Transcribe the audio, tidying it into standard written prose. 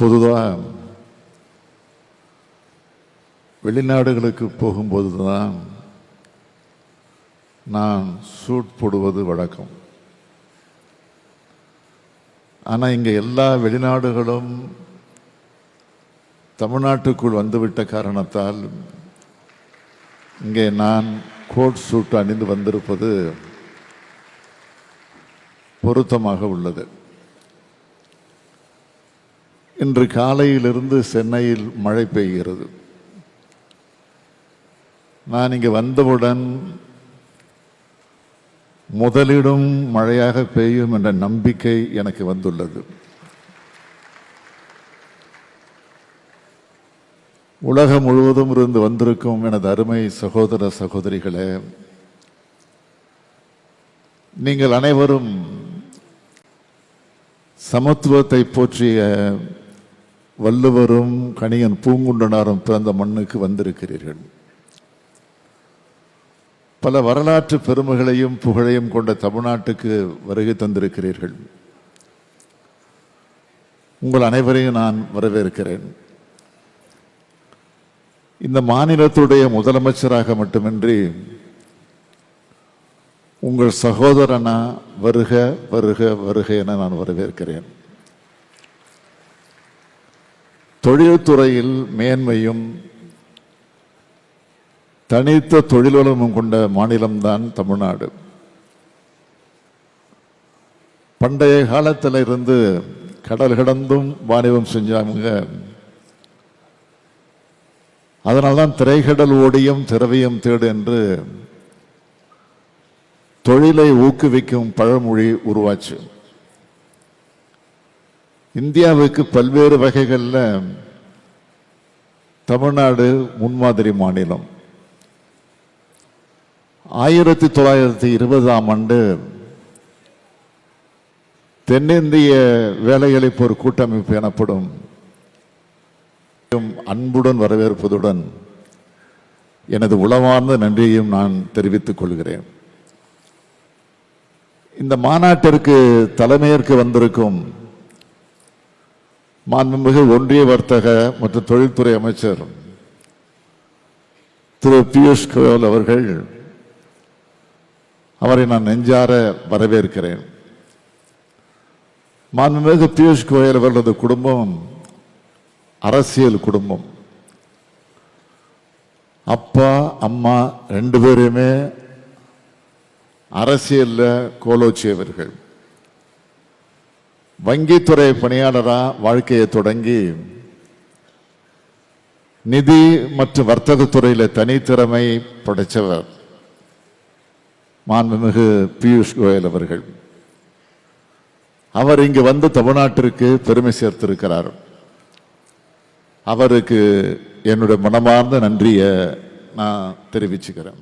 பொதுவாக வெளிநாடுகளுக்கு போகும்போது தான் நான் சூட் போடுவது வழக்கம். ஆனால் இங்கே எல்லா வெளிநாடுகளும் தமிழ்நாட்டுக்குள் வந்துவிட்ட காரணத்தால் இங்கே நான் கோட் சூட் அணிந்து வந்திருப்பது பொருத்தமாக உள்ளது. இன்று காலையிலிருந்து சென்னையில் மழை பெய்கிறது. நான் இங்கே வந்தவுடன் முதலிடும் மழையாக பெய்யும் என்ற நம்பிக்கை எனக்கு வந்துள்ளது. உலகம் முழுவதும் இருந்து வந்திருக்கும் எனது அருமை சகோதர சகோதரிகளே, நீங்கள் அனைவரும் சமத்துவத்தை போற்றிய வள்ளுவரும் கணியன் பூங்குன்றனாரும் பிறந்த மண்ணுக்கு வந்திருக்கிறீர்கள். பல வரலாற்று பெருமைகளையும் புகழையும் கொண்ட தமிழ்நாட்டுக்கு வருகை தந்திருக்கிறீர்கள். உங்கள் அனைவரையும் நான் வரவேற்கிறேன். இந்த மாநிலத்துடைய முதலமைச்சராக மட்டுமின்றி உங்கள் சகோதரனா வருக வருக வருக என நான் வரவேற்கிறேன். தொழில்துறையில் மேன்மையும் தனித்த தொழில்வளமும் கொண்ட மாநிலம்தான் தமிழ்நாடு. பண்டைய காலத்தில் இருந்து கடல் கடந்தும் வாணிபம் செஞ்சாங்க. அதனால்தான் திரைக்கடல் ஓடியும் திரவியம் தேடு என்று தொழிலை ஊக்குவிக்கும் பழமொழி உருவாச்சு. இந்தியாவுக்கு பல்வேறு வகைகளில் தமிழ்நாடு முன்மாதிரி மாநிலம். 1920 தென்னிந்திய வேலையளிப்போர் கூட்டமைப்பு எனப்படும் அன்புடன் வரவேற்பதுடன் எனது உளமார்ந்த நன்றியையும் நான் தெரிவித்துக் கொள்கிறேன். இந்த மாநாட்டிற்கு தலைமையேற்க வந்திருக்கும் மாண்புமிகு ஒன்றிய வர்த்தக மற்றும் தொழில்துறை அமைச்சர் திரு பியூஷ் கோயல் அவர்கள், அவரை நான் நெஞ்சார வரவேற்கிறேன். மாண்புமிகு பியூஷ் கோயல் அவர்களது குடும்பம் அரசியல் குடும்பம். அப்பா அம்மா 2 பேருமே அரசியல்ல கோலோச்சியவர்கள். வங்கித்துறை பணியாளராக வாழ்க்கையை தொடங்கி நிதி மற்றும் வர்த்தக துறையில் தனித்திறமை படைத்தவர் மாண்புமிகு பியூஷ் கோயல் அவர்கள். அவர் இங்கு வந்து தமிழ்நாட்டிற்கு பெருமை சேர்த்திருக்கிறார். அவருக்கு என்னுடைய மனமார்ந்த நன்றியை நான் தெரிவிச்சுக்கிறேன்.